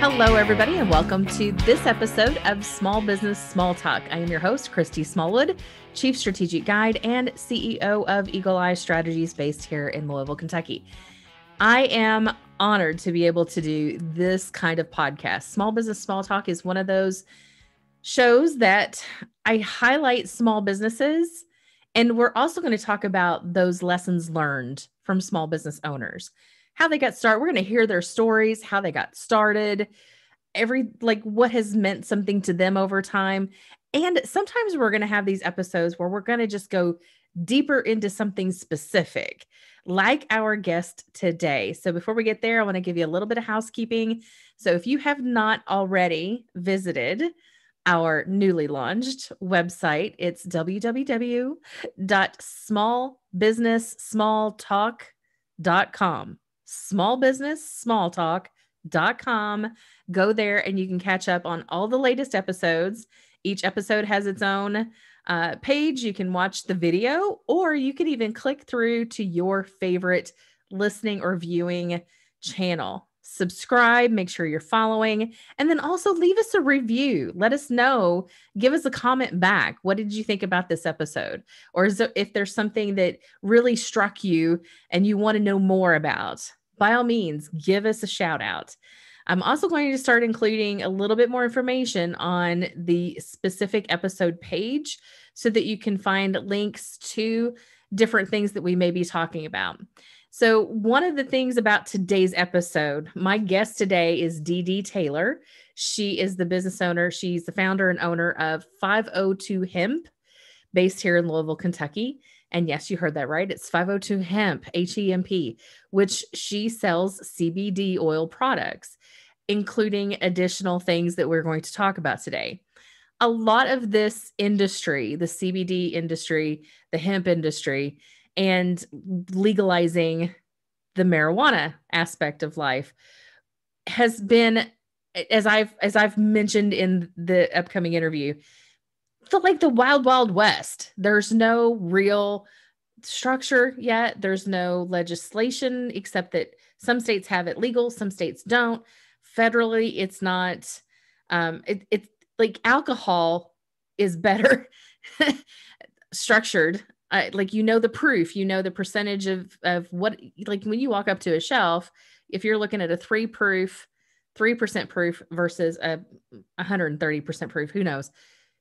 Hello, everybody, and welcome to this episode of Small Business Small Talk. I am your host, Christy Smallwood, Chief Strategic Guide and CEO of Eagle Eye Strategies based here in Louisville, Kentucky. I am honored to be able to do this kind of podcast. Small Business Small Talk is one of those shows that I highlight small businesses, and we're also going to talk about those lessons learned from small business owners, how they got started. We're going to hear their stories, how they got started, what has meant something to them over time. And sometimes we're going to have these episodes where we're going to just go deeper into something specific, like our guest today. So before we get there, I want to give you a little bit of housekeeping. So if you have not already visited our newly launched website, it's www.smallbusinesssmalltalk.com. smallbusinesssmalltalk.com. Go there and you can catch up on all the latest episodes. Each episode has its own page. You can watch the video, or you can even click through to your favorite listening or viewing channel. Subscribe, make sure you're following, and then also leave us a review. Let us know, give us a comment back. What did you think about this episode? Or if there's something that really struck you and you want to know more about, by all means, give us a shout out. I'm also going to start including a little bit more information on the specific episode page so that you can find links to different things that we may be talking about. So one of the things about today's episode, my guest today is Dee Dee Taylor. She is the business owner. She's the founder and owner of 502 Hemp, based here in Louisville, Kentucky. And yes, you heard that right. It's 502 Hemp, H-E-M-P, which she sells CBD oil products, including additional things that we're going to talk about today. A lot of this industry, the CBD industry, the hemp industry, and legalizing the marijuana aspect of life has been, as I've mentioned in the upcoming interview, felt like the wild, wild west. There's no real structure yet. There's no legislation, except that some states have it legal, some states don't. Federally, it's not. It's like alcohol is better structured. The proof, the percentage of what, like when you walk up to a shelf, if you're looking at a 3% proof versus a 130% proof, who knows?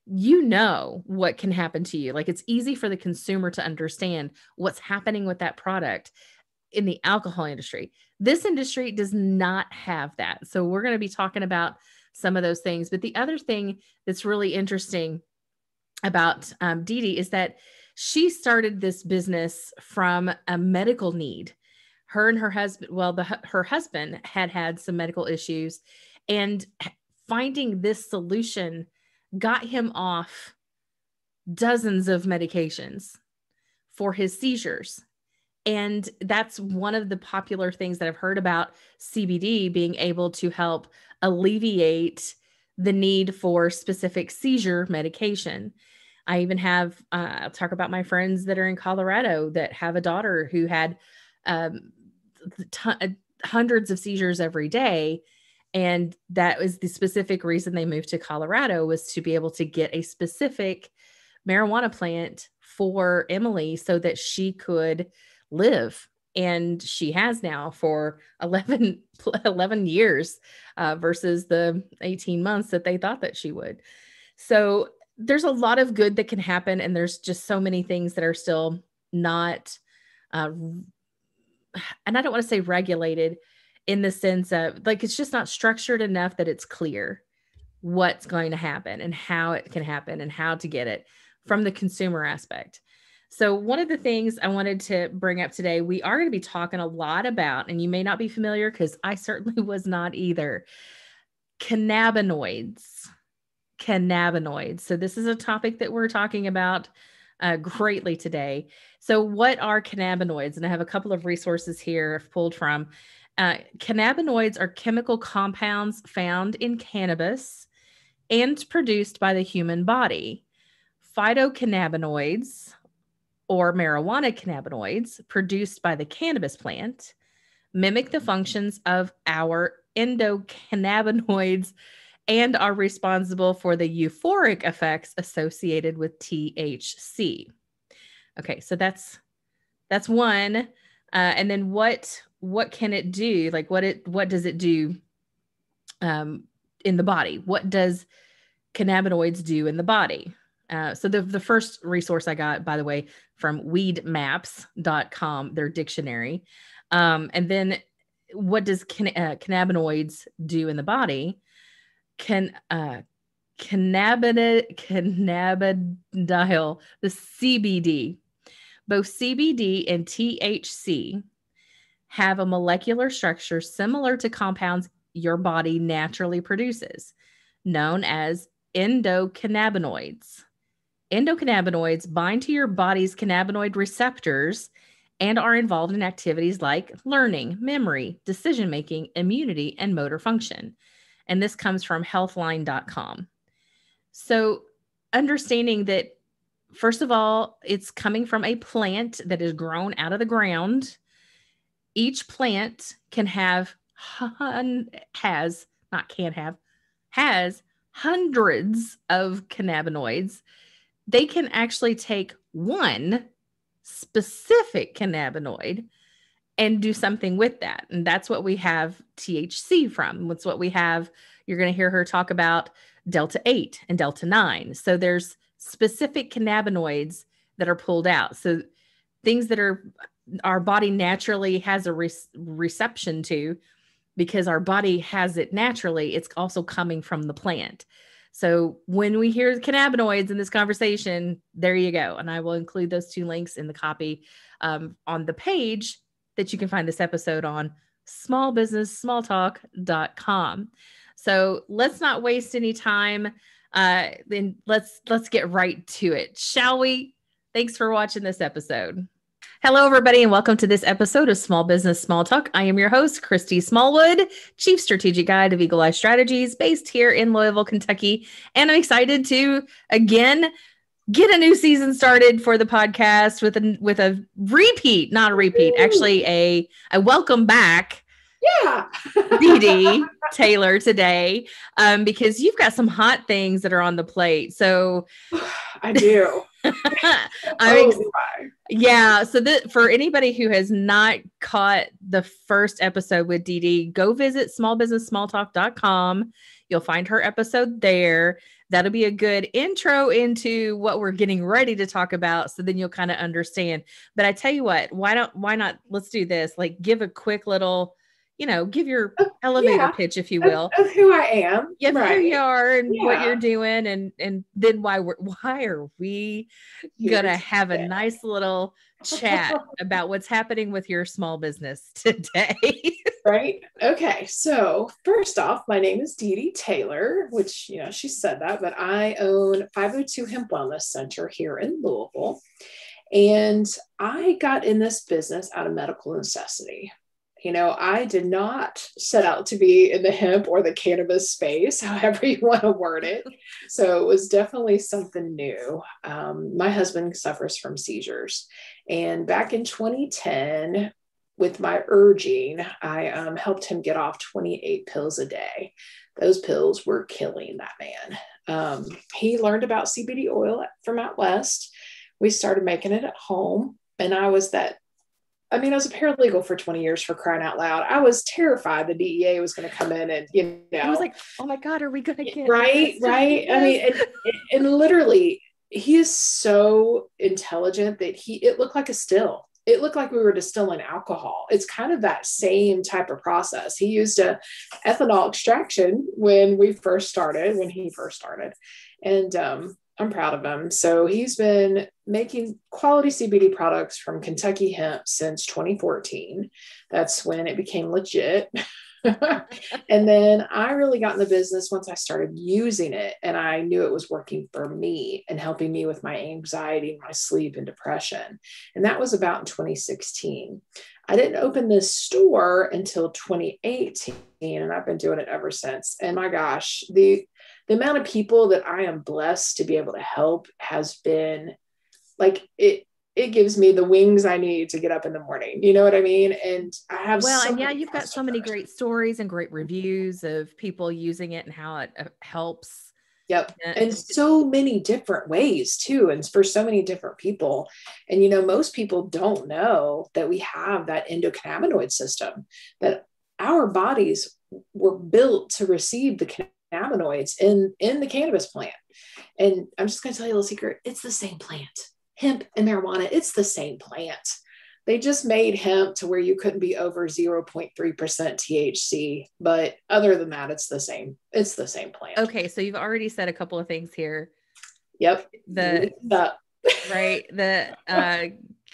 What can happen to you. Like, it's easy for the consumer to understand what's happening with that product in the alcohol industry. This industry does not have that. So we're going to be talking about some of those things. But the other thing that's really interesting about Dee Dee is that she started this business from a medical need. Her and her husband, her husband had some medical issues, and finding this solution got him off dozens of medications for his seizures. And that's one of the popular things that I've heard about CBD being able to help alleviate the need for specific seizure medication. I even have, I'll talk about my friends that are in Colorado that have a daughter who had hundreds of seizures every day. And that was the specific reason they moved to Colorado, was to be able to get a specific marijuana plant for Emily so that she could live. And she has now for 11 years versus the 18 months that they thought that she would. So there's a lot of good that can happen. And there's just so many things that are still not, and I don't want to say regulated in the sense of, like, it's just not structured enough that it's clear what's going to happen and how it can happen and how to get it from the consumer aspect. So one of the things I wanted to bring up today, we are going to be talking a lot about, and you may not be familiar because I certainly was not either, cannabinoids. So this is a topic that we're talking about greatly today. So what are cannabinoids? And I have a couple of resources here I've pulled from. Cannabinoids are chemical compounds found in cannabis and produced by the human body. Phytocannabinoids, or marijuana cannabinoids, produced by the cannabis plant, mimic the functions of our endocannabinoids and are responsible for the euphoric effects associated with THC. Okay, so that's one. And then what can it do? Like what does it do in the body? What does cannabinoids do in the body? So the first resource I got, by the way, from weedmaps.com, their dictionary. And then what does cannabinoids do in the body? Cannabidiol, the CBD. Both CBD and THC have a molecular structure similar to compounds your body naturally produces, known as endocannabinoids. Endocannabinoids bind to your body's cannabinoid receptors and are involved in activities like learning, memory, decision-making, immunity, and motor function. And this comes from healthline.com. So understanding that, first of all, it's coming from a plant that is grown out of the ground. Each plant has hundreds of cannabinoids. They can actually take one specific cannabinoid and do something with that. And that's what we have THC from. That's what we have. You're going to hear her talk about Delta 8 and Delta 9. So there's specific cannabinoids that are pulled out. So things that our body naturally has a reception to, because our body has it naturally, it's also coming from the plant. So when we hear cannabinoids in this conversation, there you go. And I will include those two links in the copy on the page that you can find this episode on, smallbusinesssmalltalk.com. So let's not waste any time. Then let's get right to it, shall we? Thanks for watching this episode. Hello, everybody, and welcome to this episode of Small Business Small Talk. I am your host, Christy Smallwood, Chief Strategic Guide of Eagle Eye Strategies, based here in Louisville, Kentucky. And I'm excited to, again, get a new season started for the podcast with a repeat, not a repeat, actually a welcome back. Yeah. Dee Dee Taylor today, because you've got some hot things that are on the plate. So I do. Yeah. So for anybody who has not caught the first episode with Dee Dee, go visit smallbusinesssmalltalk.com. You'll find her episode there. That'll be a good intro into what we're getting ready to talk about. So then you'll kind of understand. But I tell you what, why not? Let's do this. Like, give a quick little, give your elevator pitch, if you will, of who I am. Yeah, right. Who you are and what you're doing, and then why are we gonna have a nice little chat about what's happening with your small business today. Right. Okay. So first off, my name is Dee Dee Taylor, which, she said that, but I own 502 Hemp Wellness Center here in Louisville. And I got in this business out of medical necessity. I did not set out to be in the hemp or the cannabis space, however you want to word it. So it was definitely something new. My husband suffers from seizures. And back in 2010, with my urging, I helped him get off 28 pills a day. Those pills were killing that man. He learned about CBD oil from out west. We started making it at home. And I was I was a paralegal for 20 years, for crying out loud. I was terrified the DEA was going to come in and, I was like, oh my God, are we going to get right? And literally, he is so intelligent that it looked like a still. It looked like we were distilling alcohol. It's kind of that same type of process. He used a ethanol extraction when he first started. And I'm proud of him. So he's been making quality CBD products from Kentucky hemp since 2014. That's when it became legit. And then I really got in the business once I started using it, and I knew it was working for me and helping me with my anxiety, my sleep, and depression. And that was about in 2016. I didn't open this store until 2018, and I've been doing it ever since. And my gosh, the amount of people that I am blessed to be able to help has been like it. it gives me the wings I need to get up in the morning. You know what I mean? And I have Well, so and yeah, many you've got so many customers. great stories and great reviews of people using it and how it helps. Yep. Uh, And so many different ways too. And for so many different people. And, most people don't know that we have that endocannabinoid system, that our bodies were built to receive the cannabinoids in the cannabis plant. And I'm just going to tell you a little secret. It's the same plant. Hemp and marijuana, it's the same plant. They just made hemp to where you couldn't be over 0.3% THC. But other than that, it's the same. It's the same plant. Okay. So you've already said a couple of things here. Yep. The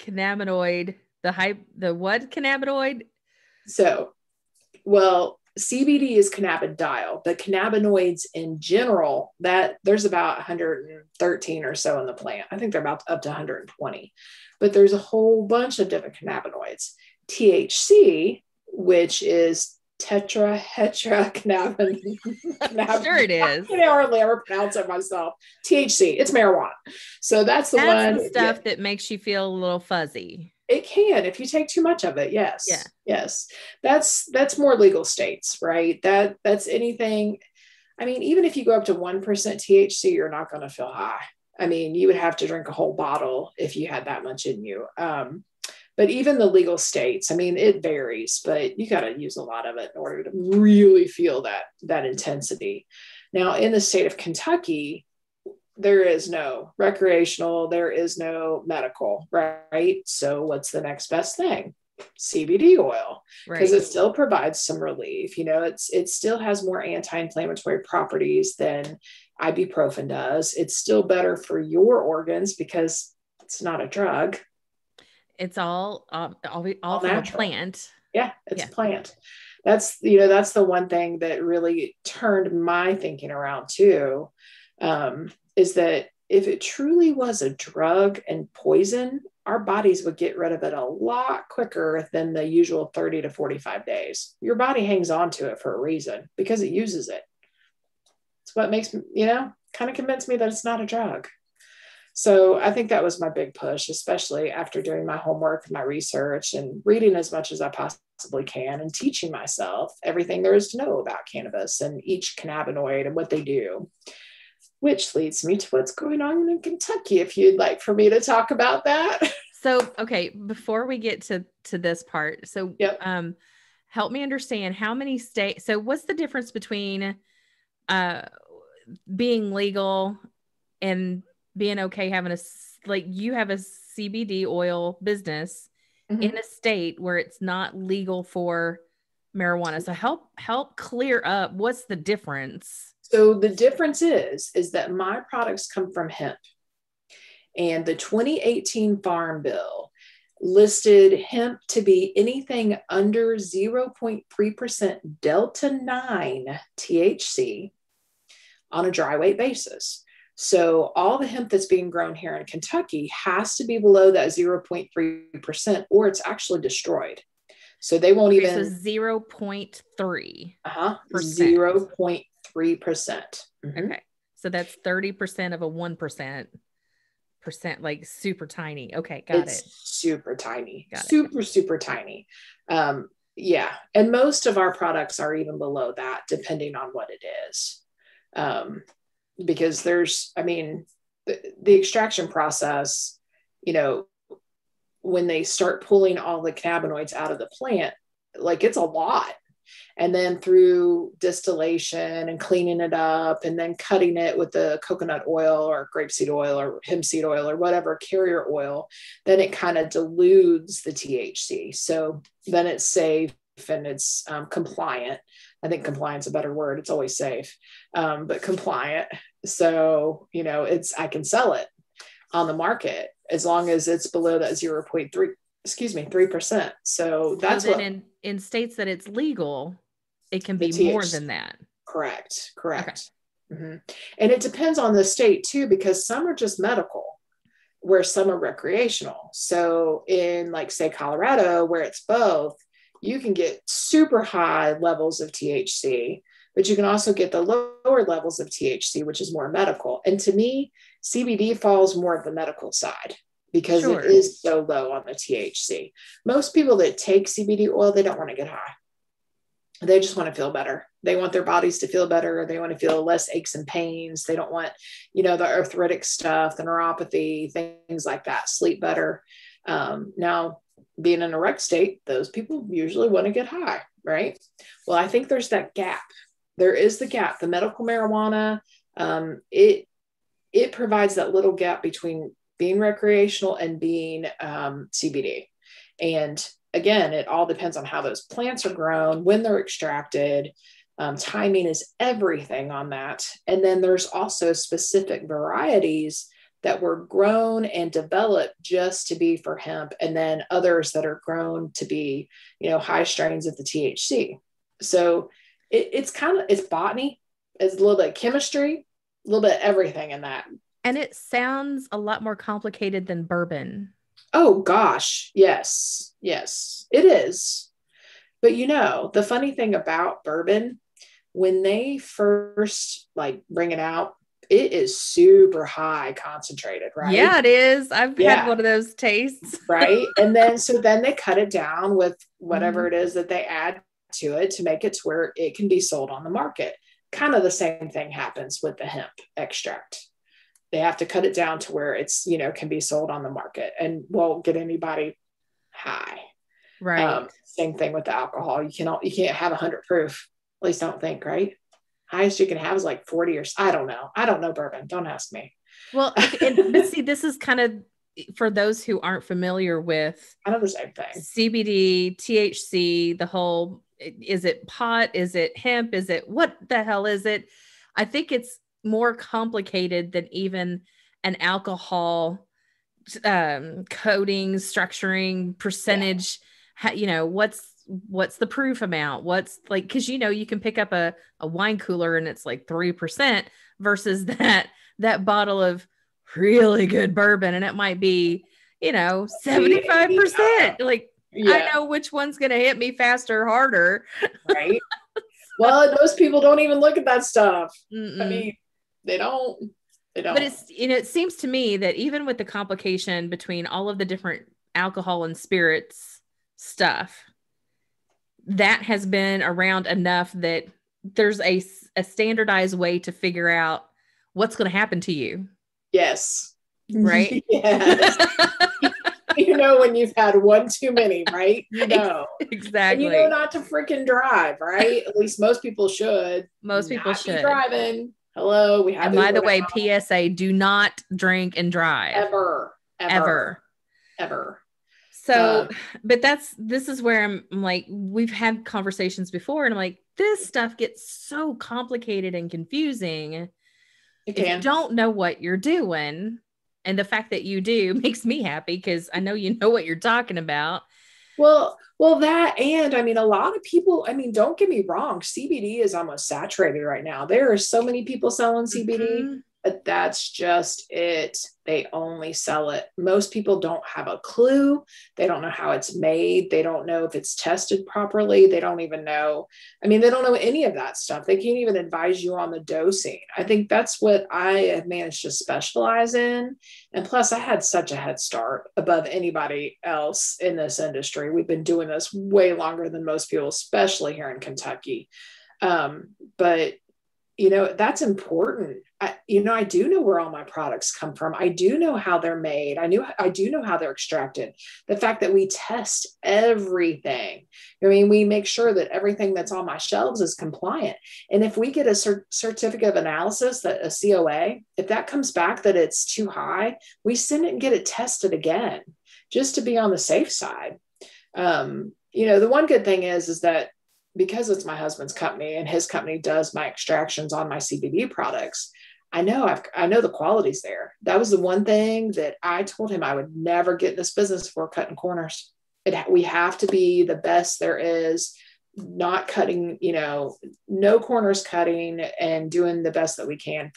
cannabinoid, the what cannabinoid? So, well, CBD is cannabidiol, but cannabinoids in general, that there's about 113 or so in the plant. I think they're about up to 120, but there's a whole bunch of different cannabinoids. THC, which is tetrahydrocannabinol. Sure it is. I can hardly ever pronounce it myself. THC, it's marijuana. So that's the stuff that makes you feel a little fuzzy. It can, if you take too much of it. Yes. Yeah. Yes. That's more legal states, right? That's anything. I mean, even if you go up to 1% THC, you're not going to feel high. I mean, you would have to drink a whole bottle if you had that much in you. But even the legal states, I mean, it varies, but you got to use a lot of it in order to really feel that intensity. Now, in the state of Kentucky, there is no recreational, there is no medical, right? So what's the next best thing? CBD oil, because it still provides some relief. It still has more anti-inflammatory properties than ibuprofen does. It's still better for your organs because it's not a drug. It's all from a plant. Yeah, it's a plant. That's the one thing that really turned my thinking around too. Is that if it truly was a drug and poison, our bodies would get rid of it a lot quicker than the usual 30 to 45 days. Your body hangs on to it for a reason, because it uses it. It's what makes me, kind of convince me that it's not a drug. So I think that was my big push, especially after doing my homework, my research, and reading as much as I possibly can and teaching myself everything there is to know about cannabis and each cannabinoid and what they do. Which leads me to what's going on in Kentucky, if you'd like for me to talk about that. So, okay, before we get to this part, so yep. Help me understand how many states. So what's the difference between being legal and being okay having you have a CBD oil business in a state where it's not legal for marijuana? So help clear up what's the difference. So the difference is that my products come from hemp, and the 2018 Farm Bill listed hemp to be anything under 0.3% Delta 9 THC on a dry weight basis. So all the hemp that's being grown here in Kentucky has to be below that 0.3%, or it's actually destroyed. So they won't even. So 0.3. 0.3%. Okay. So that's 30% of a 1%, like super tiny. Okay. Got it. Super tiny. Super tiny. Yeah. And most of our products are even below that, depending on what it is. Because the extraction process, when they start pulling all the cannabinoids out of the plant, it's a lot. And then through distillation and cleaning it up and then cutting it with the coconut oil or grapeseed oil or hemp seed oil or whatever carrier oil, then it kind of dilutes the THC. So then it's safe and it's compliant. I think compliant's a better word. It's always safe, but compliant. So, I can sell it on the market as long as it's below that 3%. So that's in states that it's legal, it can be more than that. Correct. Okay. Mm-hmm. And it depends on the state too, because some are just medical, where some are recreational. So in say Colorado, where it's both, you can get super high levels of THC, but you can also get the lower levels of THC, which is more medical. And to me, CBD falls more of the medical side. because it Sure. is so low on the THC. Most people that take CBD oil, they don't want to get high. They just want to feel better. They want their bodies to feel better. They want to feel less aches and pains. They don't want, the arthritic stuff, the neuropathy, things like that, sleep better. Now, being in a rec state, those people usually want to get high, right? Well, I think there's that gap. There is the gap. The medical marijuana, it provides that little gap between being recreational and being CBD. And again, it all depends on how those plants are grown, when they're extracted. Timing is everything on that. And then there's also specific varieties that were grown and developed just to be for hemp, and then others that are grown to be, high strains of the THC. So it's botany, it's a little bit of chemistry, a little bit of everything in that. And it sounds a lot more complicated than bourbon. Oh gosh, yes, it is. But the funny thing about bourbon, when they first bring it out, it is super high concentrated, right? Yeah, it is. I've had one of those tastes. Right. And then they cut it down with whatever it is that they add to it to make it to where it can be sold on the market. Kind of the same thing happens with the hemp extract. They have to cut it down to where it's, can be sold on the market and won't get anybody high. Right. Same thing with the alcohol. You can't have 100 proof. At least I don't think, right? Highest you can have is like 40 or I don't know bourbon. Don't ask me. Well, but see, this is kind of for those who aren't familiar with I know the same thing. CBD, THC, the whole, is it pot? Is it hemp? Is it, what the hell is it? I think it's more complicated than even an alcohol coding, structuring, percentage. What's the proof amount? What's because you can pick up a wine cooler and it's like 3% versus that bottle of really good bourbon and it might be 75%. I know which one's gonna hit me faster, harder. Right. Well, most people don't even look at that stuff. Mm-mm. I mean, they don't. But it seems to me that even with the complication between all of the different alcohol and spirits stuff, that has been around enough that there's a standardized way to figure out what's going to happen to you. Yes. Right? Yes. When you've had one too many, right? Exactly. And not to freaking drive, right? At least most people should. Most people should. Be driving. Hello, we have. And by the way, PSA: do not drink and drive ever. So, but this is where I'm like, we've had conversations before, and I'm like, this stuff gets so complicated and confusing. If you don't know what you're doing, and the fact that you do makes me happy because I know you know what you're talking about. Well, that, and I mean, a lot of people, don't get me wrong, CBD is almost saturated right now. There are so many people selling CBD, but that's just it. They only sell it. Most people don't have a clue. They don't know how it's made. They don't know if it's tested properly. They don't even know. They don't know any of that stuff. They can't even advise you on the dosing. I think that's what I have managed to specialize in. And plus, I had such a head start above anybody else in this industry. We've been doing this way longer than most people, especially here in Kentucky. But that's important. I do know where all my products come from. I do know how they're made. I do know how they're extracted. The fact that we test everything. We make sure that everything that's on my shelves is compliant. And if we get a certificate of analysis, that a COA, if that comes back that it's too high, we send it and get it tested again, just to be on the safe side. The one good thing is that because it's my husband's company and his company does my extractions on my CBD products, I know the quality's there. That was the one thing that I told him I would never get in this business for, cutting corners. We have to be the best there is, not cutting, no corners cutting, and doing the best that we can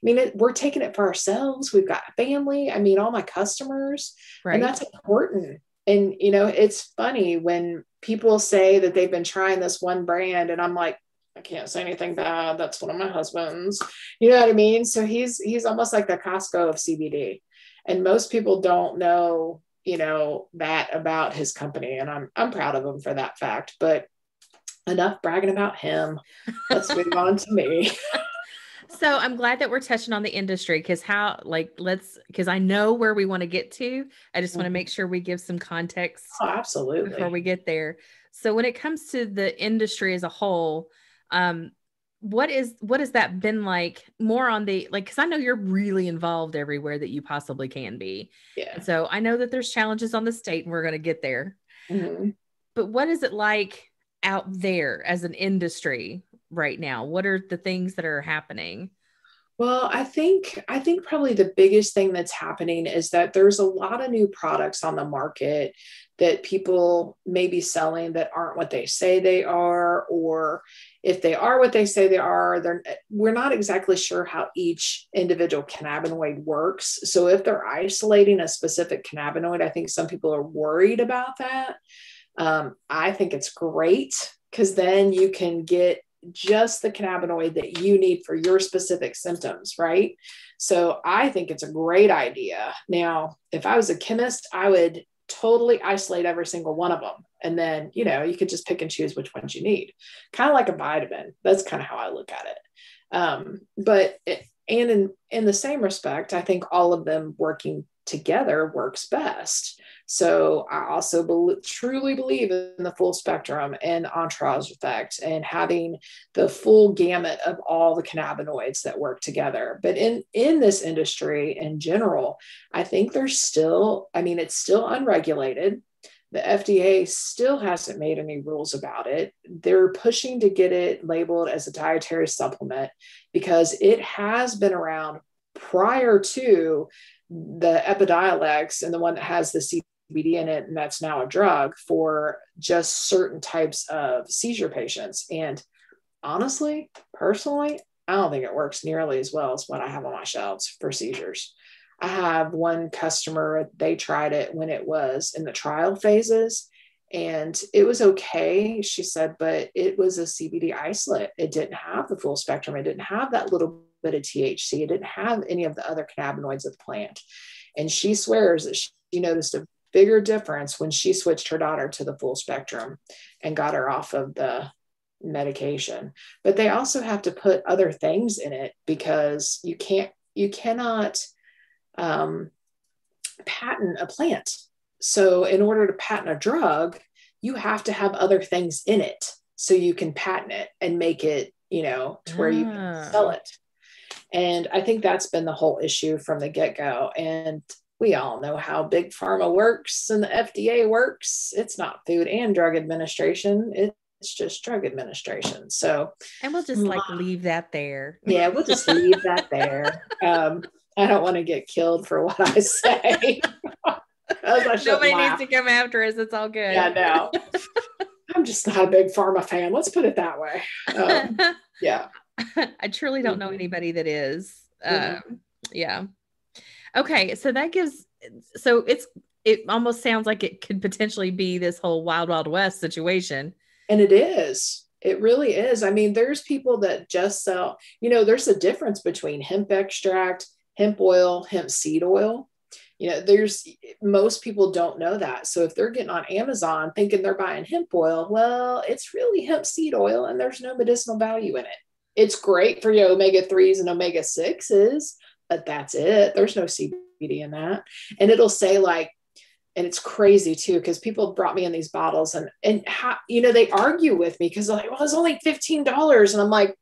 we're taking it for ourselves. We've got a family. All my customers, right. And that's important. And, it's funny when people say that they've been trying this one brand and I'm like, I can't say anything bad. That's one of my husband's, you know what I mean? So he's almost like the Costco of CBD. And most people don't know, that about his company. And I'm proud of him for that fact. But enough bragging about him. Let's move on to me. So I'm glad that we're touching on the industry because because I know where we want to get to. I just want to make sure we give some context Oh, before absolutely. we get there. So when it comes to the industry as a whole, um, what has that been like more on the, like, because I know you're really involved everywhere that you possibly can be. And Yeah. so I know that there's challenges on the state and we're going to get there. Mhm. But what is it like out there as an industry right now? What are the things that are happening? Well, I think probably the biggest thing that's happening is that there's a lot of new products on the market that people may be selling that aren't what they say they are, or if they are what they say they are, we're not exactly sure how each individual cannabinoid works. So if they're isolating a specific cannabinoid, I think some people are worried about that. I think it's great because then you can get just the cannabinoid that you need for your specific symptoms, right? So I think it's a great idea. Now, if I was a chemist, I would totally isolate every single one of them. And then, you could just pick and choose which ones you need, kind of like a vitamin. That's kind of how I look at it. In the same respect, I think all of them working together works best. So I also truly believe in the full spectrum and entourage effect and having the full gamut of all the cannabinoids that work together. But in this industry in general, I think it's still unregulated. The FDA still hasn't made any rules about it. They're pushing to get it labeled as a dietary supplement because it has been around prior to the Epidiolex and the one that has the CBD in it, and that's now a drug for just certain types of seizure patients. And honestly, personally, I don't think it works nearly as well as what I have on my shelves for seizures. I have one customer, they tried it when it was in the trial phases and it was okay, she said, but it was a CBD isolate. It didn't have the full spectrum. It didn't have that little bit of THC. It didn't have any of the other cannabinoids of the plant. And she swears that she noticed a bigger difference when she switched her daughter to the full spectrum and got her off of the medication. But they also have to put other things in it because you cannot patent a plant. So in order to patent a drug, you have to have other things in it so you can patent it and make it, to where you can sell it. And I think that's been the whole issue from the get-go. And we all know how big pharma works and the FDA works. It's not Food and Drug Administration. It's just Drug Administration. So, and we'll just leave that there. Yeah, we'll just leave that there. I don't want to get killed for what I say. Nobody needs to come after us. It's all good. Yeah, no. I'm just not a big pharma fan. Let's put it that way. Yeah. I truly don't know anybody that is. Yeah. Okay. So it almost sounds like it could potentially be this whole wild, wild west situation. And it is. It really is. I mean, there's people that just sell, there's a difference between hemp extract, hemp oil, hemp seed oil. Most people don't know that. So if they're getting on Amazon thinking they're buying hemp oil, well, it's really hemp seed oil and there's no medicinal value in it. It's great for your omega-3s and omega-6s, but that's it. There's no CBD in that. And it'll say and it's crazy too, because people brought me in these bottles and how, they argue with me because they're like, well, it's only $15. And I'm like,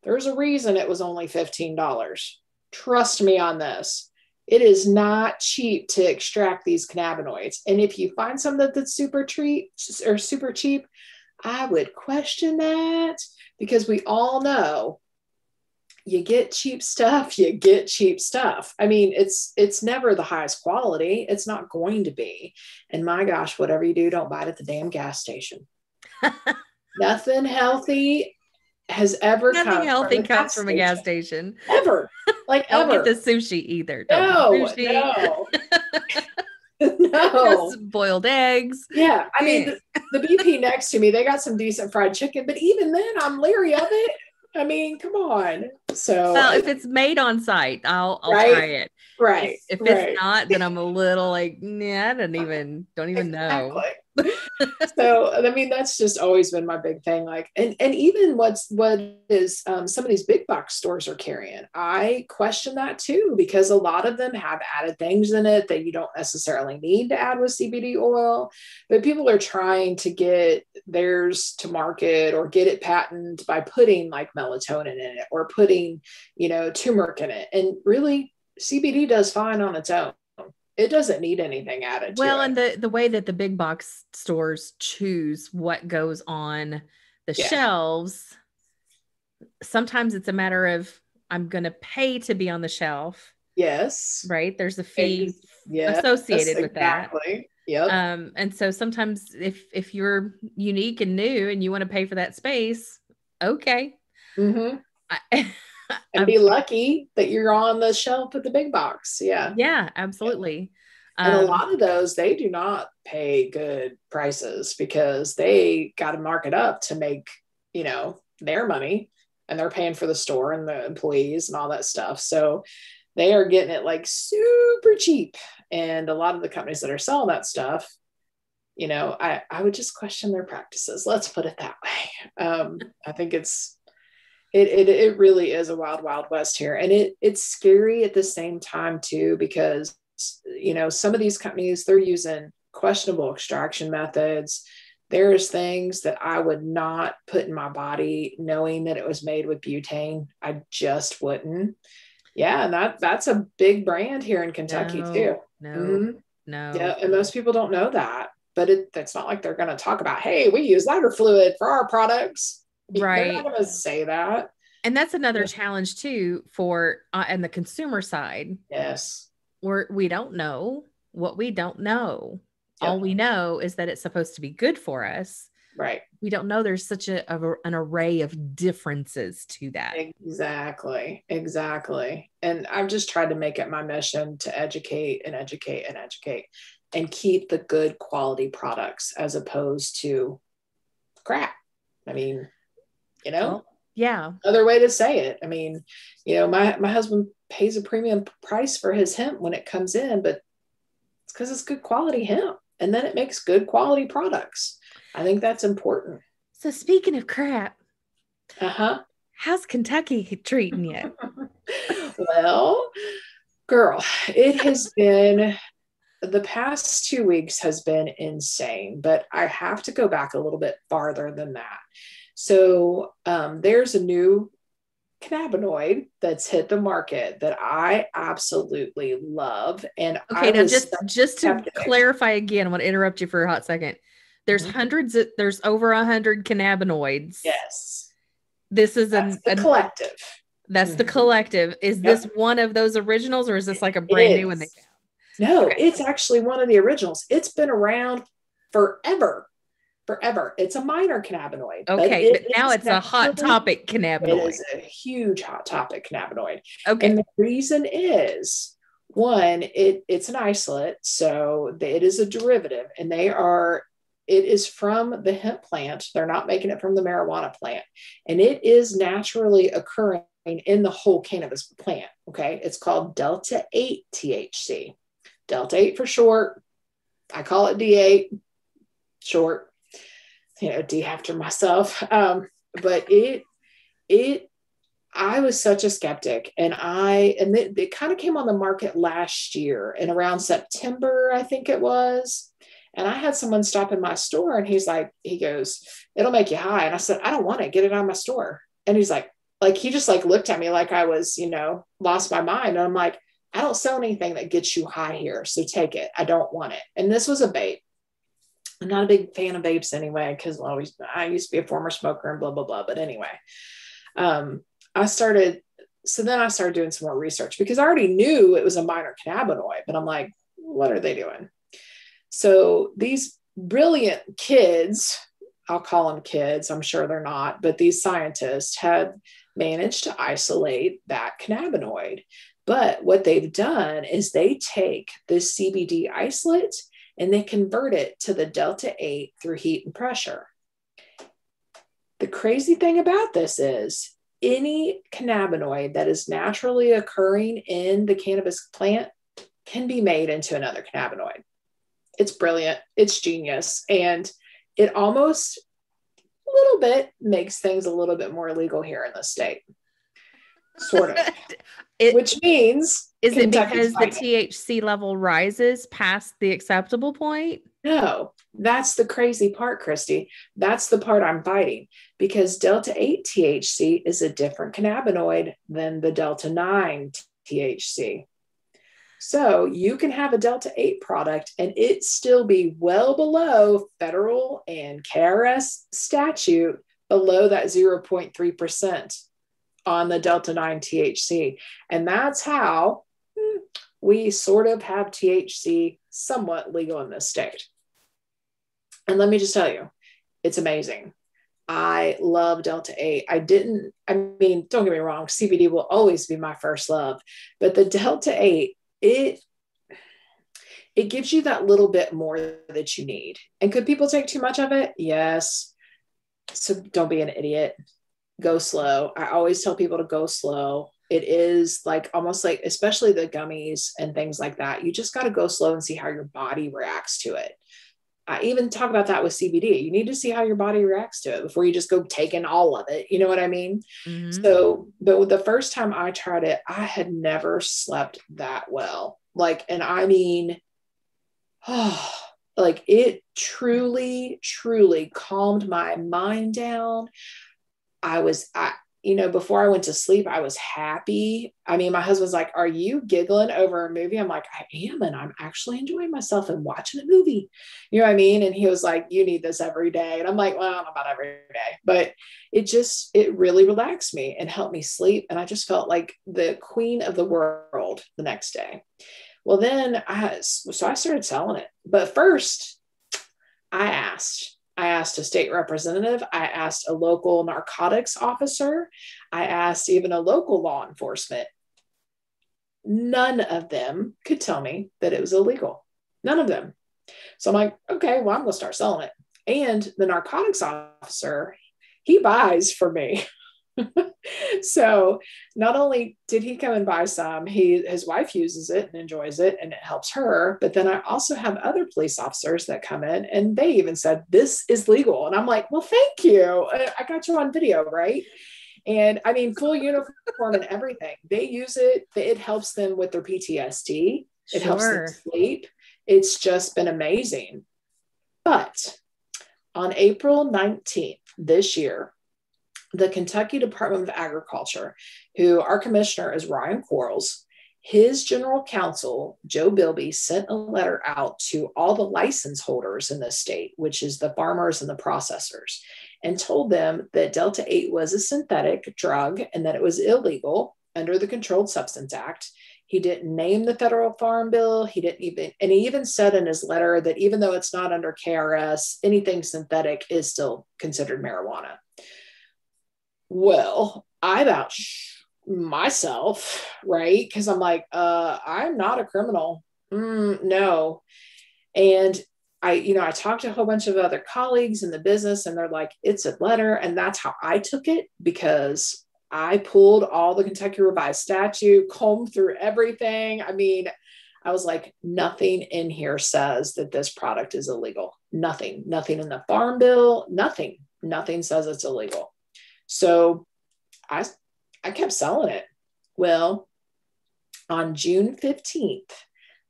there's a reason it was only $15. Trust me on this. It is not cheap to extract these cannabinoids. And if you find something that's super cheap, I would question that because we all know you get cheap stuff, you get cheap stuff. I mean, it's never the highest quality. It's not going to be. And my gosh, whatever you do, don't buy it at the damn gas station. Nothing healthy has ever Nothing healthy comes from a gas station. Ever. Like don't ever. get the sushi either. No. Just boiled eggs. Yeah. I mean, the BP next to me, they got some decent fried chicken, but even then I'm leery of it. I mean, come on. So, Well, if it's made on site, I'll try right, it. right, If it's right. not, then I'm a little like, nah, I don't even know. Exactly. So, I mean, that's just always been my big thing. Like, and even what is some of these big box stores are carrying, I question that too, because a lot of them have added things in it that you don't necessarily need to add with CBD oil, but people are trying to get theirs to market or get it patented by putting like melatonin in it or putting, turmeric in it. And really, CBD does fine on its own. It doesn't need anything added to Well, it. and the way that the big box stores choose what goes on the Yeah. shelves, sometimes it's a matter of I'm going to pay to be on the shelf, Yes. right? There's a fee Yes, associated with that. exactly. Yep. And so sometimes if you're unique and new and you want to pay for that space, okay. Mm-hmm. I, And be lucky that you're on the shelf at the big box. Yeah. yeah, Yep. absolutely. And a lot of those, they do not pay good prices because they got to mark it up to make, their money, and they're paying for the store and the employees and all that stuff. So they are getting it like super cheap. And a lot of the companies that are selling that stuff, I would just question their practices. Let's put it that way. I think it really is a wild, wild west here. And it's scary at the same time too, because, some of these companies, they're using questionable extraction methods. There's things that I would not put in my body knowing that it was made with butane. I just wouldn't. Yeah. And that's a big brand here in Kentucky too. No. Mm-hmm. Yeah. And most people don't know that, but it's not like they're going to talk about, hey, we use lighter fluid for our products. They're not Right. going to say that. And that's another challenge too for and the consumer side, Yes. where we don't know what we don't know. All Yep. we know is that it's supposed to be good for us. Right. We don't know there's such an array of differences to that. Exactly. Exactly. And I've just tried to make it my mission to educate and educate and educate and keep the good quality products as opposed to crap. I mean, Well, yeah. other way to say it. I mean, my husband pays a premium price for his hemp when it comes in, but it's because it's good quality hemp, and then it makes good quality products. I think that's important. So speaking of crap, Uh-huh. how's Kentucky treating you? Well, girl, it has been the past 2 weeks has been insane, but I have to go back a little bit farther than that. So there's a new cannabinoid that's hit the market that I absolutely love. And Okay, I now was just to skeptic. clarify again, I want to interrupt you for a hot second. There's there's over 100 cannabinoids. Yes. This is That's the collective. That's the collective. Is this one of those originals, or is this like a brand new one they found? No, it's actually one of the originals. It's been around forever. Forever. It's a minor cannabinoid. Okay, but now it's a hot topic cannabinoid. It is a huge hot topic cannabinoid. Okay. And the reason is, one, it's an isolate, so it is a derivative, and it is from the hemp plant. They're not making it from the marijuana plant. And it is naturally occurring in the whole cannabis plant. Okay. It's called Delta 8 THC. Delta 8 for short. I call it D8 short. D after myself. But I was such a skeptic, and it kind of came on the market last year, and around September, I think it was. And I had someone stop in my store, and he goes, it'll make you high. And I said, I don't want it. Get it out of my store. And he's like he just looked at me like I was, lost my mind. And I'm like, I don't sell anything that gets you high here. So take it. I don't want it. And this was a vape. I'm not a big fan of vapes anyway, because I used to be a former smoker and blah, blah, blah. But anyway, I started doing some more research because I already knew it was a minor cannabinoid, but I'm like, what are they doing? So these brilliant kids, I'll call them kids, I'm sure they're not, but these scientists had managed to isolate that cannabinoid. But what they've done is they take this CBD isolate and they convert it to the Delta 8 through heat and pressure. The crazy thing about this is any cannabinoid that is naturally occurring in the cannabis plant can be made into another cannabinoid. It's brilliant. It's genius. And it almost a little bit makes things a little bit more legal here in the state. Sort of. Which means is it because the THC level rises past the acceptable point? No, that's the crazy part, Christy. That's the part I'm fighting, because Delta 8 THC is a different cannabinoid than the Delta 9 THC. So you can have a Delta 8 product and it still be well below federal and KRS statute, below that 0.3% on the Delta 9 THC. And that's how we sort of have THC somewhat legal in this state. And let me just tell you, it's amazing. I love Delta 8. I mean, don't get me wrong, CBD will always be my first love, but the Delta 8, it gives you that little bit more that you need. And could people take too much of it? Yes. So don't be an idiot. Go slow. I always tell people to go slow. It is like almost like, especially the gummies and things like that, you just got to go slow and see how your body reacts to it. I even talk about that with CBD. You need to see how your body reacts to it before you just go taking all of it. You know what I mean? Mm-hmm. So, but the first time I tried it, I had never slept that well. Like, and I mean, like it truly, truly calmed my mind down. Before I went to sleep, I was happy. I mean, my husband's like, "Are you giggling over a movie?" I'm like, "I am. And I'm actually enjoying myself and watching a movie." You know what I mean? And he was like, "You need this every day." And I'm like, "Well, I don't know about every day," but it really relaxed me and helped me sleep. And I just felt like the queen of the world the next day. Well, then I started selling it. But first I asked a state representative. I asked a local narcotics officer. I asked even a local law enforcement. None of them could tell me that it was illegal. None of them. So I'm like, okay, well, I'm going to start selling it. And the narcotics officer, he buys for me. So not only did he come and buy some, his wife uses it and enjoys it and it helps her. But then I also have other police officers that come in and they even said, "This is legal." And I'm like, "Well, thank you. I got you on video, right?" And I mean, full uniform and everything. They use it. It helps them with their PTSD. It helps them sleep. It's just been amazing. But on April 19th this year, the Kentucky Department of Agriculture, who our commissioner is Ryan Quarles, his general counsel, Joe Bilby, sent a letter out to all the license holders in the state, which is the farmers and the processors, and told them that Delta 8 was a synthetic drug and that it was illegal under the Controlled Substance Act. He didn't name the federal farm bill. He even said in his letter that even though it's not under KRS, anything synthetic is still considered marijuana. Well, I vouch myself, right? Because I'm like, I'm not a criminal. No. And I talked to a whole bunch of other colleagues in the business and they're like, it's a letter. And that's how I took it, because I pulled all the Kentucky Revised Statute, combed through everything. I mean, I was like, nothing in here says that this product is illegal. Nothing in the farm bill, nothing says it's illegal. So I kept selling it. Well, on June 15th,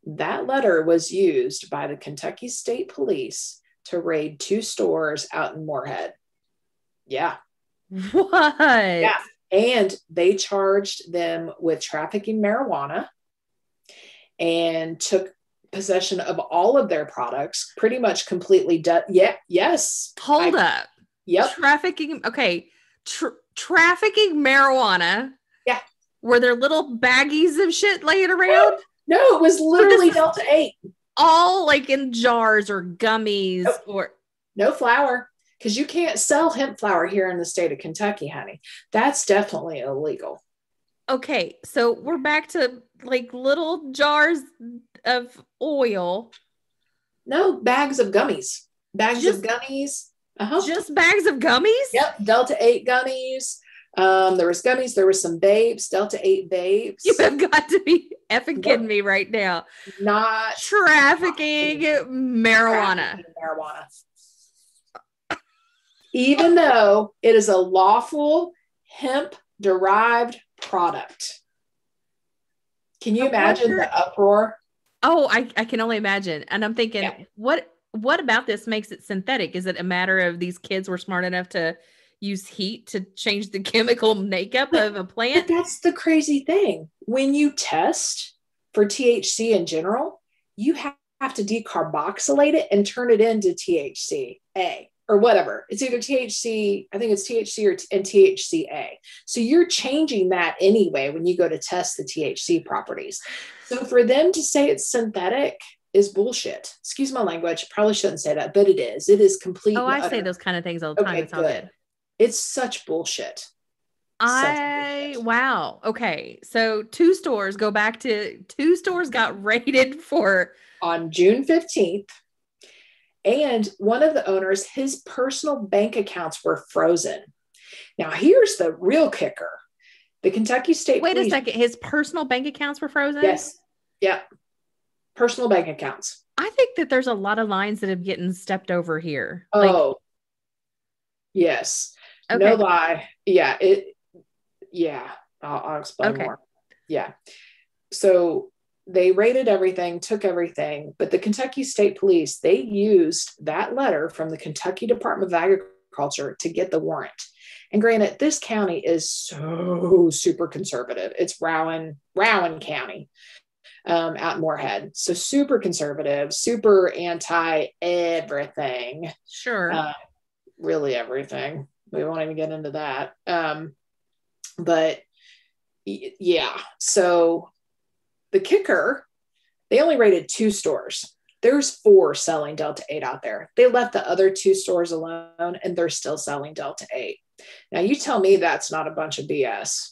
that letter was used by the Kentucky State Police to raid 2 stores out in Moorhead. Yeah. What? Yeah. And they charged them with trafficking marijuana and took possession of all of their products, pretty much completely. Yes. Hold up. Yep. Trafficking. Okay. Trafficking marijuana. Yeah. Were there little baggies of shit laying around? No, it was literally Delta 8. All like in jars or gummies. Nope. Or no flour, because you can't sell hemp flour here in the state of Kentucky, honey. That's definitely illegal. Okay, so we're back to like little jars of oil. No, bags of gummies. Bags of gummies. Just bags of gummies? Yep. Delta 8 gummies. There was gummies, there was some vapes, Delta 8 vapes. You have got to be effing kidding me right now. Not trafficking marijuana. Even though it is a lawful hemp derived product. Can you imagine the uproar? Oh, I can only imagine. And I'm thinking, what about this makes it synthetic? Is it a matter of these kids were smart enough to use heat to change the chemical makeup of a plant? But that's the crazy thing. When you test for THC in general, you have to decarboxylate it and turn it into THCA or whatever. It's either THC, I think it's THC and THCA. So you're changing that anyway when you go to test the THC properties. So for them to say it's synthetic is bullshit. Excuse my language. Probably shouldn't say that, but it is. It is complete. Oh, I say those kind of things all the time. It's all good. It's such bullshit. Wow. Okay. So two stores got raided for on June 15th. And one of the owners, his personal bank accounts were frozen. Now, here's the real kicker. The Kentucky State Police. Wait a second. His personal bank accounts were frozen? Yes. Yep. Personal bank accounts. I think that there's a lot of lines that have gotten stepped over here. Oh, yes. Okay. No lie. Yeah. I'll explain more. Yeah. So they raided everything, took everything, but the Kentucky State Police, they used that letter from the Kentucky Department of Agriculture to get the warrant. And granted, this county is so super conservative. It's Rowan County out in Moorhead. So super conservative, super anti everything. Sure. Really everything. We won't even get into that. But yeah, so the kicker, they only raided 2 stores. There's 4 selling Delta 8 out there. They left the other 2 stores alone and they're still selling Delta 8. Now you tell me that's not a bunch of BS.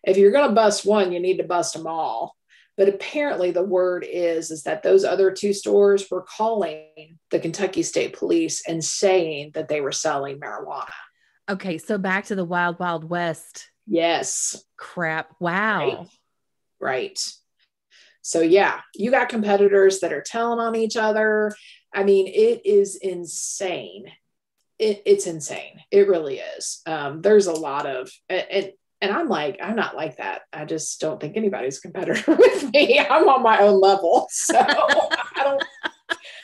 If you're going to bust one, you need to bust them all. But apparently the word is that those other 2 stores were calling the Kentucky State Police and saying that they were selling marijuana. Okay, so back to the Wild Wild West. Yes. Crap. Wow. Right. So yeah, you got competitors that are telling on each other. I mean, it is insane. It's insane. It really is. There's a lot of, and I'm not like that. I just don't think anybody's a competitor with me. I'm on my own level. So I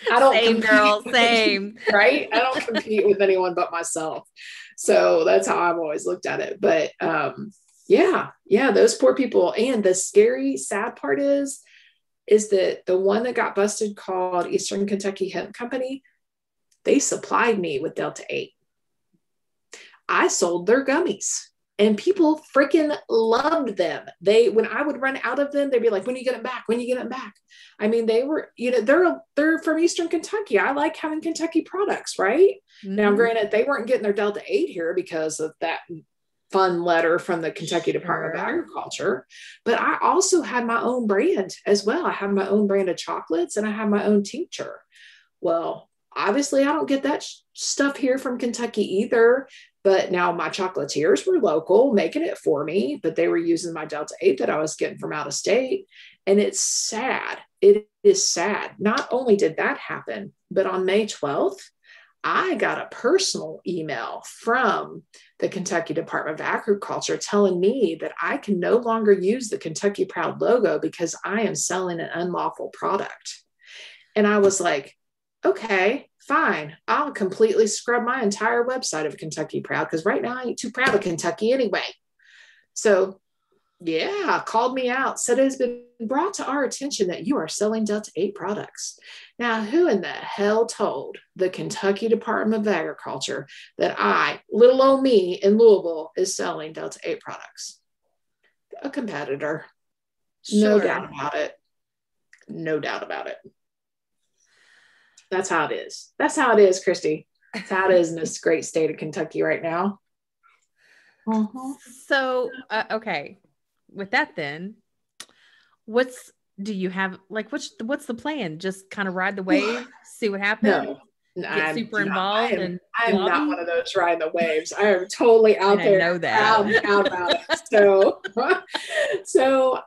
don't same girl, same. Right? I don't compete with anyone but myself. So that's how I've always looked at it. But yeah, those poor people. And the scary, sad part is that the one that got busted called Eastern Kentucky Hemp Company, they supplied me with Delta 8. I sold their gummies and people freaking loved them. When I would run out of them, they'd be like, when you get it back? When you get it back? I mean, they were, they're from Eastern Kentucky. I like having Kentucky products, right? Mm-hmm. Now, granted, they weren't getting their Delta 8 here because of that fun letter from the Kentucky Department of Agriculture, but I also had my own brand as well. I have my own brand of chocolates and I have my own tincture. Well, obviously I don't get that stuff here from Kentucky either, but now my chocolatiers were local making it for me, but they were using my Delta 8 that I was getting from out of state. And it's sad. It is sad. Not only did that happen, but on May 12th, I got a personal email from the Kentucky Department of Agriculture telling me that I can no longer use the Kentucky Proud logo because I am selling an unlawful product. And I was like, okay, fine. I'll completely scrub my entire website of Kentucky Proud because right now I ain't too proud of Kentucky anyway. So yeah, called me out, said it has been brought to our attention that you are selling Delta 8 products. Now, who in the hell told the Kentucky Department of Agriculture that little old me in Louisville, is selling Delta 8 products? A competitor. Sure. No doubt about it. No doubt about it. That's how it is. That's how it is, Christy. That's how it is in this great state of Kentucky right now. Uh-huh. So, okay. With that then, what's the plan? Just kind of ride the wave, see what happens? get I'm super not, involved and I am not one lobby? of those riding the waves. I am totally out And I there, know proud that. about it. So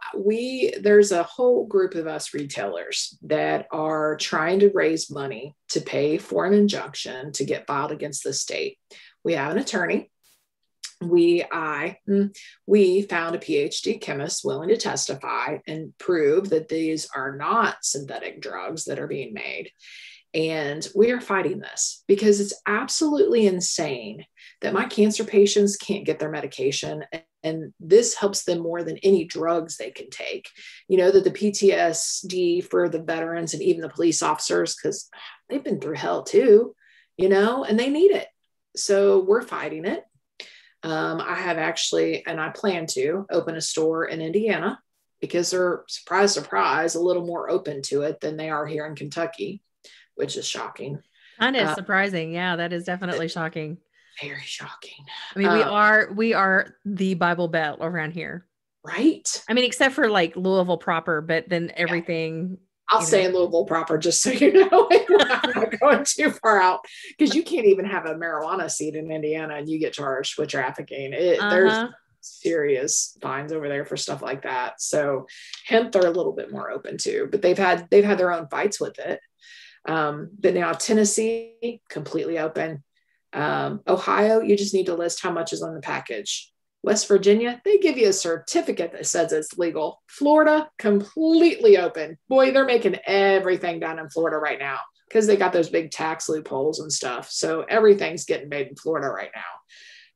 there's a whole group of us retailers that are trying to raise money to pay for an injunction to get filed against the state. We have an attorney. We found a PhD chemist willing to testify and prove that these are not synthetic drugs that are being made. And we are fighting this because it's absolutely insane that my cancer patients can't get their medication. And this helps them more than any drugs they can take. You know, that the PTSD for the veterans and even the police officers, because they've been through hell too, you know, and they need it. So we're fighting it. I have actually, and I plan to open a store in Indiana because they're, surprise, surprise, a little more open to it than they are here in Kentucky, which is shocking. Kind of surprising. Yeah, that is definitely shocking. Very shocking. I mean, we are the Bible Belt around here. Right. I mean, except for like Louisville proper, but then everything. I'll stay in Louisville proper, just so you know. I'm not going too far out, because you can't even have a marijuana seed in Indiana and you get charged with trafficking. There's serious fines over there for stuff like that. So hemp, they're a little bit more open to, but they've had their own fights with it. But now Tennessee, completely open. Ohio, you just need to list how much is on the package. West Virginia, they give you a certificate that says it's legal. Florida, completely open. Boy, they're making everything down in Florida right now because they got those big tax loopholes and stuff. So everything's getting made in Florida right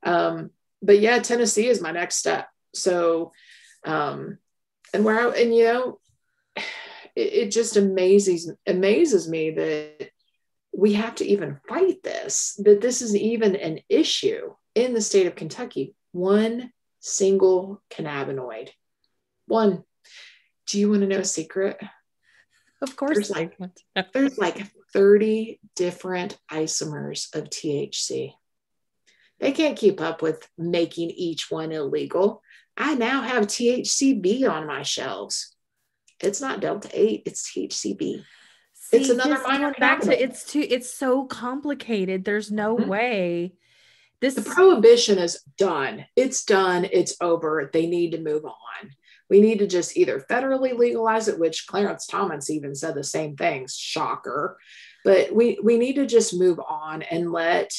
now. But yeah, Tennessee is my next step. So, it just amazes me that we have to even fight this, that this is even an issue in the state of Kentucky. One single cannabinoid. One. Do you want to know a secret? Of course. There's like 30 different isomers of THC. They can't keep up with making each one illegal. I now have THCB on my shelves. It's not Delta 8, it's THCB. See, it's another minor back to it's so complicated. There's no way. The prohibition is done. It's done. It's over. They need to move on. We need to just either federally legalize it, which Clarence Thomas even said the same thing. Shocker. But we need to just move on and let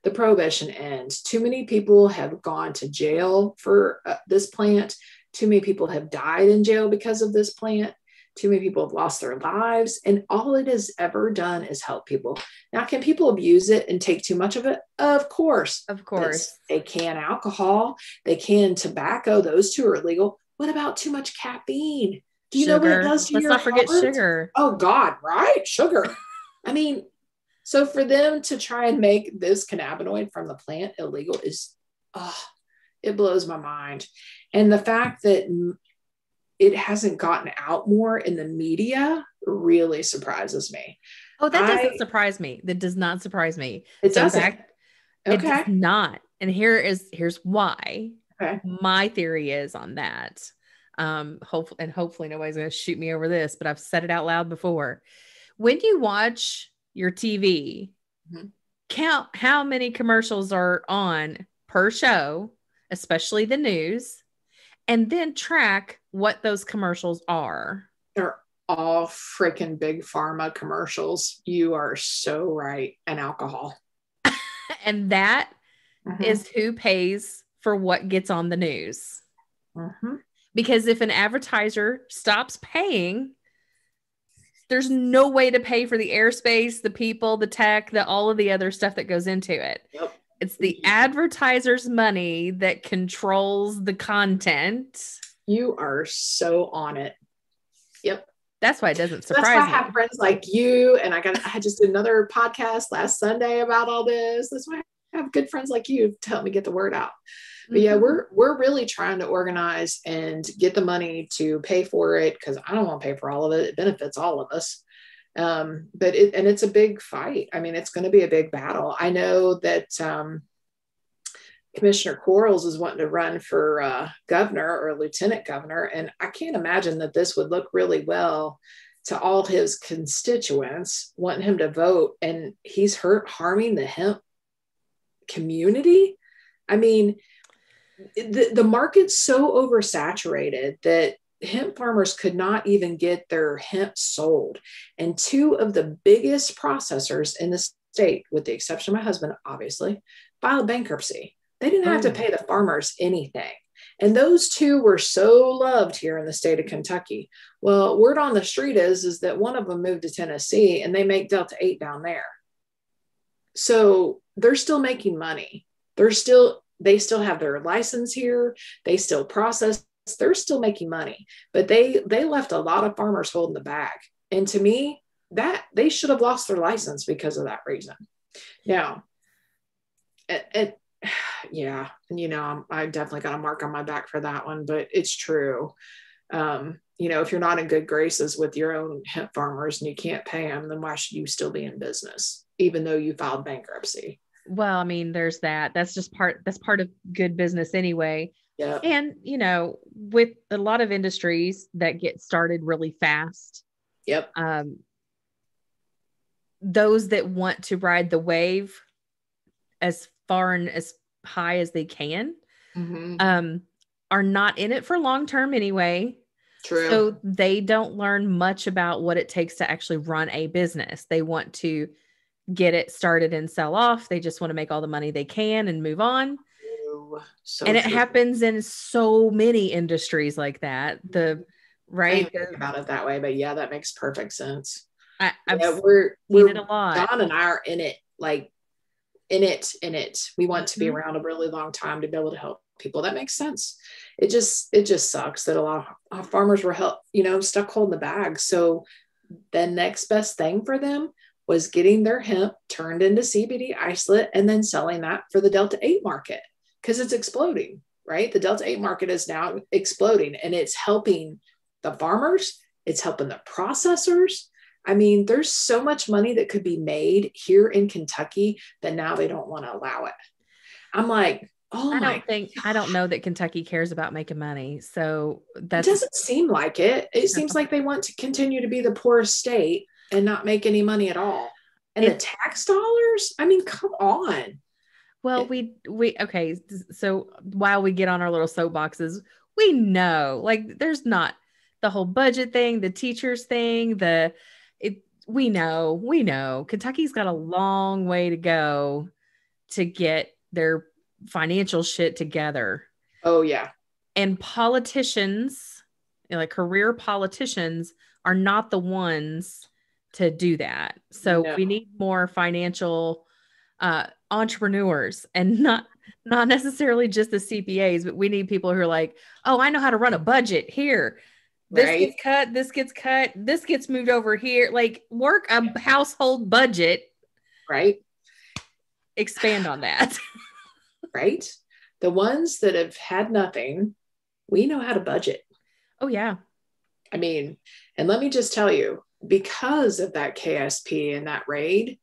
the prohibition end. Too many people have gone to jail for this plant. Too many people have died in jail because of this plant. Too many people have lost their lives, and all it has ever done is help people. Now, can people abuse it and take too much of it? Of course. Of course. They can alcohol, they can tobacco. Those two are illegal. What about too much caffeine? Do you know what it does to your heart? Let's not forget sugar. Oh God, right? Sugar. I mean, so for them to try and make this cannabinoid from the plant illegal it blows my mind. And the fact that it hasn't gotten out more in the media really surprises me. Oh, that doesn't surprise me. That does not surprise me. It doesn't. It does not. And here's why. Okay. My theory is on that. Hopefully nobody's going to shoot me over this, but I've said it out loud before. When you watch your TV, count how many commercials are on per show, especially the news, and then track what those commercials are. They're all freaking big pharma commercials. You are so right. And alcohol. And that is who pays for what gets on the news. Because if an advertiser stops paying, there's no way to pay for the airspace, the people, the tech, all of the other stuff that goes into it. Yep. It's the advertiser's money that controls the content. You are so on it. Yep. That's why it doesn't surprise me. That's why I have friends like you. And I just did another podcast last Sunday about all this. That's why I have good friends like you to help me get the word out. But yeah, we're really trying to organize and get the money to pay for it, because I don't want to pay for all of it. It benefits all of us. But it's a big fight. I mean, it's going to be a big battle. I know that Commissioner Quarles is wanting to run for governor or lieutenant governor, and I can't imagine that this would look really well to all his constituents, wanting him to vote, and he's harming the hemp community. I mean, the market's so oversaturated that hemp farmers could not even get their hemp sold. And two of the biggest processors in the state, with the exception of my husband, obviously, filed bankruptcy. They didn't have to pay the farmers anything. And those two were so loved here in the state of Kentucky. Well, word on the street is that one of them moved to Tennessee and they make Delta 8 down there. So they're still making money. They still have their license here. They still process. They're still making money, but they left a lot of farmers holding the bag. And to me, that they should have lost their license because of that reason. Now, yeah, I definitely got a mark on my back for that one, but it's true. If you're not in good graces with your own hemp farmers and you can't pay them, then why should you still be in business, even though you filed bankruptcy? Well, I mean, there's that. That's part of good business anyway. Yeah. And, with a lot of industries that get started really fast. Yep. Those that want to ride the wave as far and as high as they can, are not in it for long term anyway. True. So they don't learn much about what it takes to actually run a business. They want to get it started and sell off. They just want to make all the money they can and move on. And it happens in so many industries like that. I didn't think about it that way, but yeah, that makes perfect sense. We're seen it a lot. John and I are in it, like in it. We want to be around a really long time to be able to help people. That makes sense. It just sucks that a lot of farmers were stuck holding the bag. So the next best thing for them was getting their hemp turned into CBD isolate and then selling that for the Delta 8 market, because it's exploding, right? The Delta 8 market is now exploding, and it's helping the farmers. It's helping the processors. I mean, there's so much money that could be made here in Kentucky that now they don't want to allow it. I'm like, I don't know that Kentucky cares about making money. So it doesn't seem like it. It seems like they want to continue to be the poorest state and not make any money at all. And the tax dollars, I mean, come on. Well, okay. So while we get on our little soapboxes, we know, like, there's not the whole budget thing, the teachers thing, we know Kentucky's got a long way to go to get their financial shit together. Oh yeah. And politicians, like career politicians, are not the ones to do that. So we need more financial entrepreneurs, and not necessarily just the CPAs, but we need people who are like, oh, I know how to run a budget here. This gets cut, this gets moved over here. Like, work a household budget. Right. Expand on that. Right. The ones that have had nothing, we know how to budget. Oh yeah. I mean, and let me just tell you, because of that KSP and that raid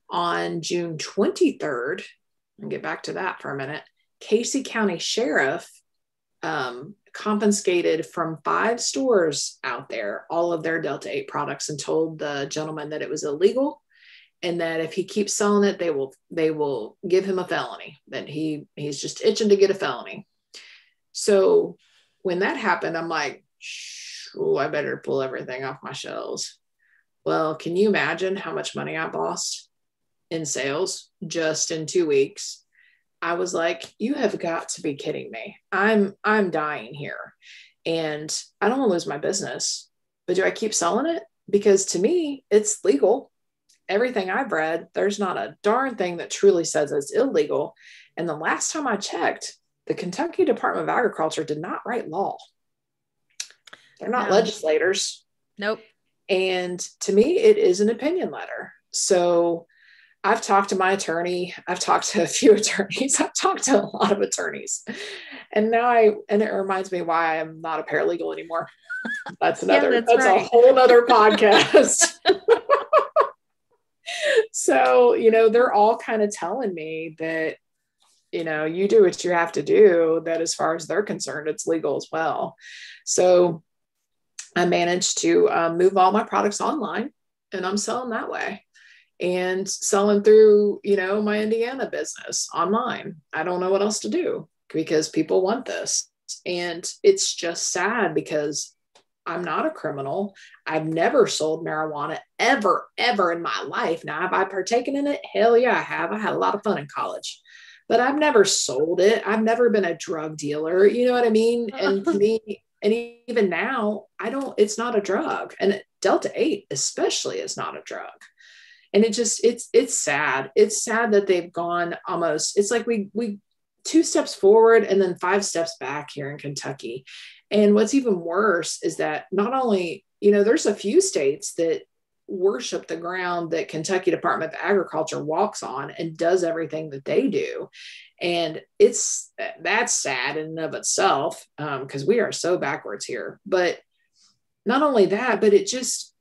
on June 23rd, and get back to that for a minute, Casey County Sheriff confiscated from 5 stores out there all of their Delta 8 products and told the gentleman that it was illegal, and that if he keeps selling it, they will give him a felony, that he's just itching to get a felony. So when that happened, I'm like, I better pull everything off my shelves. Well, can you imagine how much money I lost in sales just in 2 weeks? I was like, you have got to be kidding me. I'm dying here. And I don't want to lose my business, but do I keep selling it? Because to me, it's legal. Everything I've read, there's not a darn thing that truly says it's illegal. And the last time I checked, the Kentucky Department of Agriculture did not write law. They're not legislators. Nope. And to me, it is an opinion letter. So I've talked to my attorney. I've talked to a few attorneys. I've talked to a lot of attorneys. And now it reminds me why I'm not a paralegal anymore. That's another, that's right. A whole nother podcast. So, they're all kind of telling me that, you do what you have to do, that as far as they're concerned, it's legal as well. So I managed to move all my products online, and I'm selling that way and selling through, my Indiana business online. I don't know what else to do because people want this. And it's just sad because I'm not a criminal. I've never sold marijuana ever in my life. Now, have I partaken in it? Hell yeah, I have. I had a lot of fun in college, but I've never sold it. I've never been a drug dealer. You know what I mean? And to me, and even now, it's not a drug. And Delta 8 especially is not a drug. And it's sad. It's sad that they've gone almost, it's like we 2 steps forward and then 5 steps back here in Kentucky. And what's even worse is that not only, there's a few states that worship the ground that Kentucky Department of Agriculture walks on and does everything that they do. And that's sad in and of itself, because we are so backwards here. But not only that, but it just,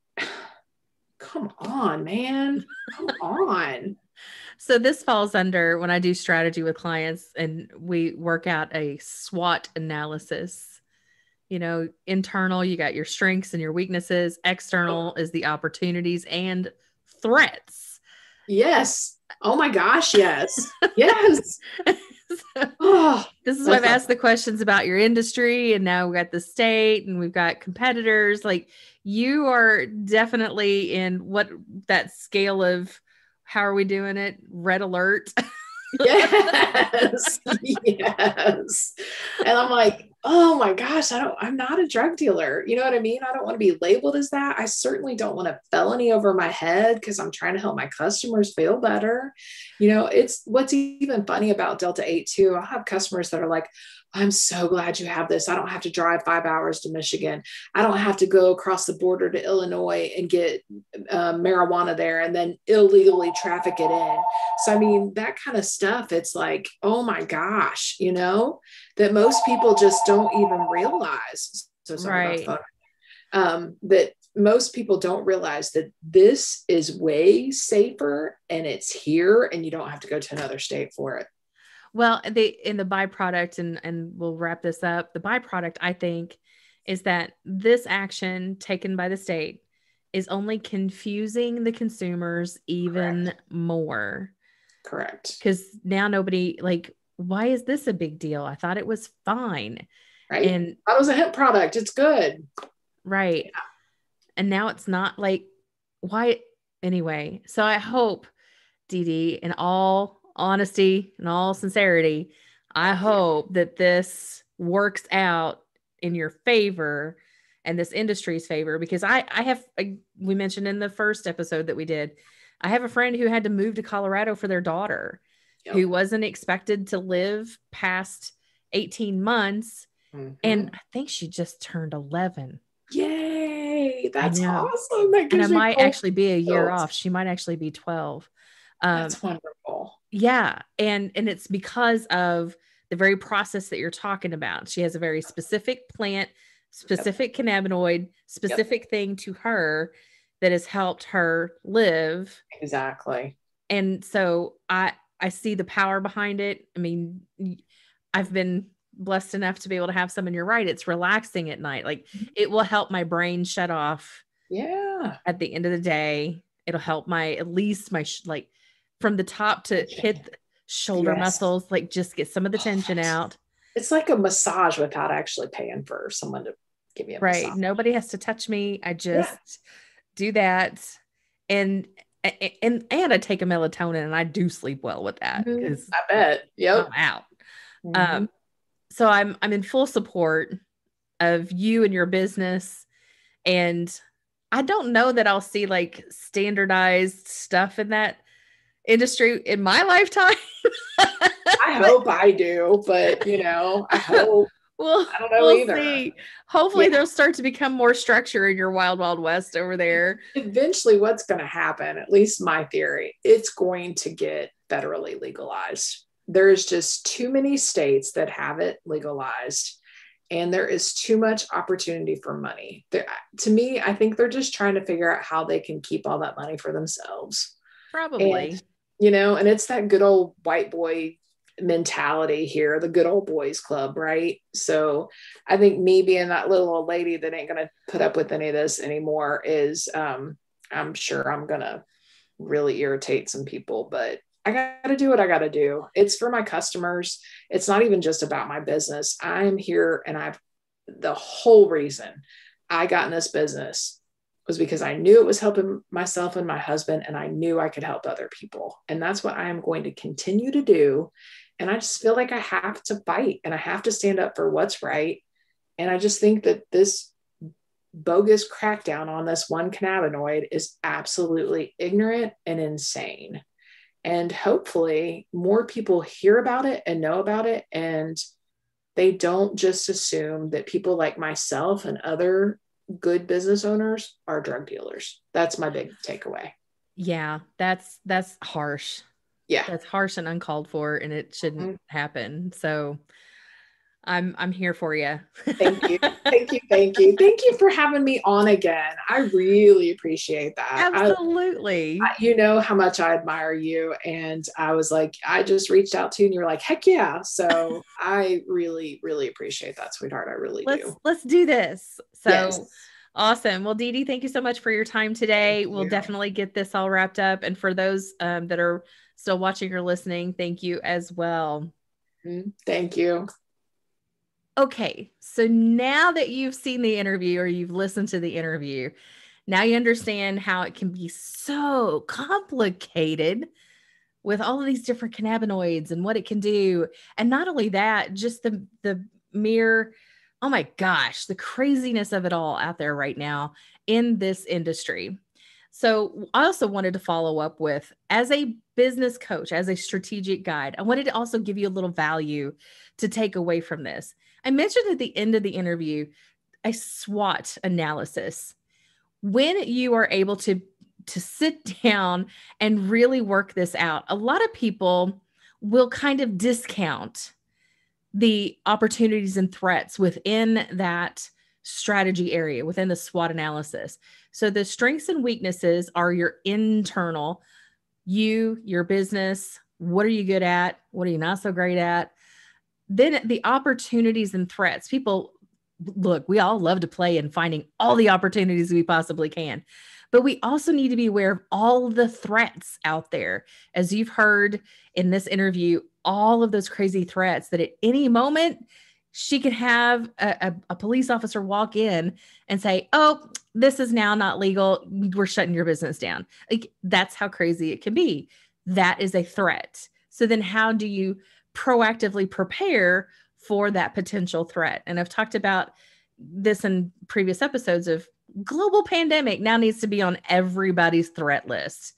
come on, man, come on. So this falls under when I do strategy with clients and we work out a SWOT analysis. Internal, you got your strengths and your weaknesses. External is the opportunities and threats. Yes. Oh my gosh. Yes. Yes. This is why I've asked the questions about your industry, and now we've got the state and we've got competitors. Like, you are definitely in that scale of how are we doing it? Red alert. Yes. Yes. And I'm like, oh my gosh, I'm not a drug dealer. You know what I mean? I don't want to be labeled as that. I certainly don't want a felony over my head because I'm trying to help my customers feel better. It's what's even funny about Delta 8 too. I have customers that are like, I'm so glad you have this. I don't have to drive 5 hours to Michigan. I don't have to go across the border to Illinois and get marijuana there and then illegally traffic it in. So, I mean, that kind of stuff, it's like, oh my gosh, that most people just don't even realize. So sorry about that. That most people don't realize that this is way safer and it's here and you don't have to go to another state for it. Well, in the byproduct, and we'll wrap this up. The byproduct, I think, is that this action taken by the state is only confusing the consumers even more. Correct. Because now nobody, like, why is this a big deal? I thought it was fine. Right. And that was a hemp product. It's good. Right. Yeah. And now it's not, like, why? Anyway, so I hope, Dee Dee, in all honesty and all sincerity, I hope that this works out in your favor and this industry's favor, because we mentioned in the first episode that we did, I have a friend who had to move to Colorado for their daughter, who wasn't expected to live past 18 months. Mm-hmm. And I think she just turned 11. Yay. That's awesome. That and it might actually be a year off. She might actually be 12. That's wonderful. Yeah. And it's because of the very process that you're talking about. She has a very specific plant, specific cannabinoid, specific thing to her that has helped her live. Exactly. And so I see the power behind it. I mean, I've been blessed enough to be able to have some, and you're right. It's relaxing at night. Like, it will help my brain shut off. Yeah. At the end of the day, it'll help at least my like from the top to hit the shoulder muscles, like just get some of the tension out. It's like a massage without actually paying for someone to give me a massage. Nobody has to touch me. I just do that. And I take a melatonin, and I do sleep well with that. Because I bet. Yep. I'm out. Mm-hmm. So I'm in full support of you and your business. And I don't know that I'll see like standardized stuff in that industry in my lifetime. I hope I do, but I hope. Well, I don't know either. See. Hopefully they'll start to become more structure in your wild, wild west over there. Eventually what's going to happen, at least my theory, it's going to get federally legalized. There's just too many states that have it legalized, and there is too much opportunity for money. To me, I think they're just trying to figure out how they can keep all that money for themselves. Probably. And it's that good old white boy mentality here, the good old boys club, right? So I think me being that little old lady that ain't going to put up with any of this anymore is, I'm sure I'm going to really irritate some people, but I got to do what I got to do. It's for my customers. It's not even just about my business. I'm here, and the whole reason I got in this business was because I knew it was helping myself and my husband, and I knew I could help other people. And that's what I am going to continue to do. And I just feel like I have to fight, and I have to stand up for what's right. And I just think that this bogus crackdown on this one cannabinoid is absolutely ignorant and insane. And hopefully more people hear about it and know about it, and they don't just assume that people like myself and other good business owners are drug dealers. That's my big takeaway. Yeah, that's harsh. Yeah. That's harsh and uncalled for, and it shouldn't happen. So I'm here for you. Thank you. Thank you. Thank you. Thank you for having me on again. I really appreciate that. Absolutely. You know how much I admire you. And I was like, I just reached out to you and you're like, heck yeah. So I really, really appreciate that, sweetheart. I really do. Let's do this. So yes. Awesome. Well, Dee Dee, thank you so much for your time today. We'll definitely get this all wrapped up. And for those that are still watching or listening, thank you as well. Thank you. Okay. So now that you've seen the interview or you've listened to the interview, now you understand how it can be so complicated with all of these different cannabinoids and what it can do. And not only that, just the mere, oh my gosh, the craziness of it all out there right now in this industry. So I also wanted to follow up with, as a business coach, as a strategic guide, I wanted to also give you a little value to take away from this. I mentioned at the end of the interview, a SWOT analysis. When you are able to sit down and really work this out, a lot of people will kind of discount the opportunities and threats within that strategy area, within the SWOT analysis. So the strengths and weaknesses are your internal, your business. What are you good at? What are you not so great at? Then the opportunities and threats. People, look, we all love to play in finding all the opportunities we possibly can. But we also need to be aware of all the threats out there. As you've heard in this interview, all of those crazy threats that at any moment she could have a police officer walk in and say, oh, this is now not legal. We're shutting your business down. Like, that's how crazy it can be. That is a threat. So then how do you proactively prepare for that potential threat? And I've talked about this in previous episodes of global pandemic now needs to be on everybody's threat list.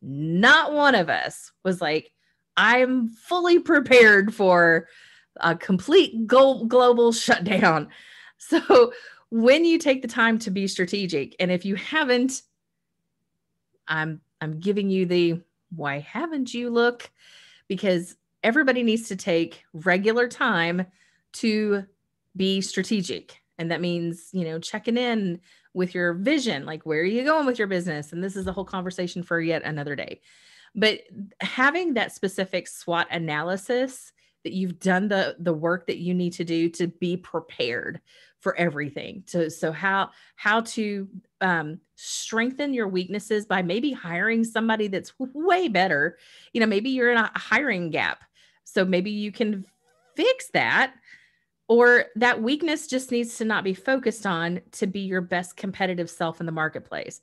Not one of us was like, I'm fully prepared for a complete global shutdown. So when you take the time to be strategic, and if you haven't, I'm giving you the why haven't you look, because everybody needs to take regular time to be strategic. And that means, checking in with your vision, like, where are you going with your business? And this is a whole conversation for yet another day. But having that specific SWOT analysis, that you've done the work that you need to do to be prepared for everything. So how to strengthen your weaknesses by maybe hiring somebody that's way better. Maybe you're in a hiring gap. So maybe you can fix that, or that weakness just needs to not be focused on to be your best competitive self in the marketplace.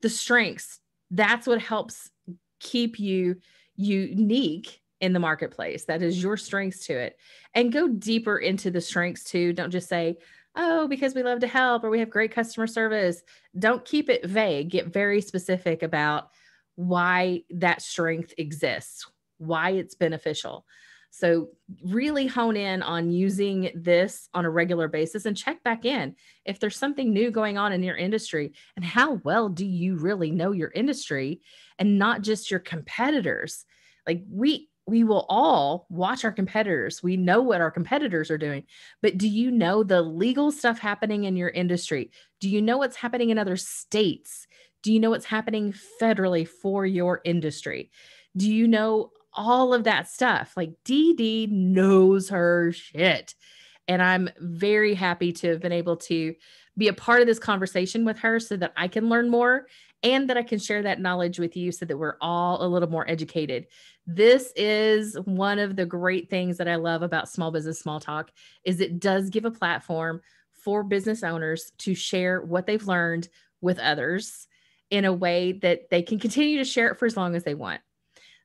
The strengths, that's what helps keep you unique in the marketplace. That is your strengths to it. And go deeper into the strengths too. Don't just say, oh, because we love to help or we have great customer service. Don't keep it vague. Get very specific about why that strength exists, why it's beneficial. So really hone in on using this on a regular basis and check back in if there's something new going on in your industry, and how well do you really know your industry and not just your competitors. Like, we will all watch our competitors. We know what our competitors are doing, but do you know the legal stuff happening in your industry? Do you know what's happening in other states? Do you know what's happening federally for your industry? Do you know all of that stuff. Like Dee Dee knows her shit. And I'm very happy to have been able to be a part of this conversation with her so that I can learn more and that I can share that knowledge with you so that we're all a little more educated. This is one of the great things that I love about Small Business Small Talk is it does give a platform for business owners to share what they've learned with others in a way that they can continue to share it for as long as they want.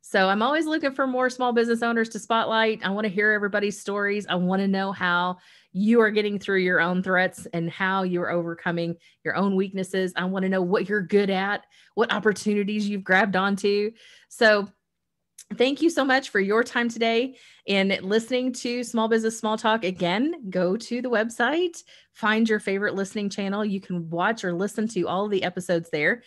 So I'm always looking for more small business owners to spotlight. I want to hear everybody's stories. I want to know how you are getting through your own threats and how you're overcoming your own weaknesses. I want to know what you're good at, what opportunities you've grabbed onto. So thank you so much for your time today and listening to Small Business Small Talk. Again, go to the website, find your favorite listening channel. You can watch or listen to all of the episodes there.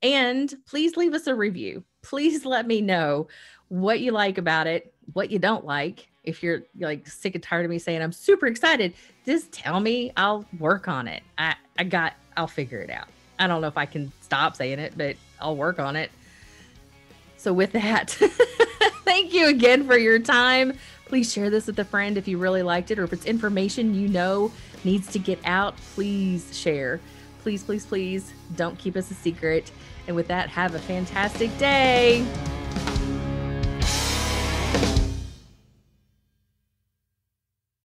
And please leave us a review. Please let me know what you like about it, what you don't like. If you're like sick and tired of me saying I'm super excited, just tell me. I'll work on it. I'll figure it out. I don't know if I can stop saying it, but I'll work on it. So with that, thank you again for your time. Please share this with a friend if you really liked it, or if it's information you know needs to get out, please share. Please, please, please don't keep us a secret. And with that, have a fantastic day.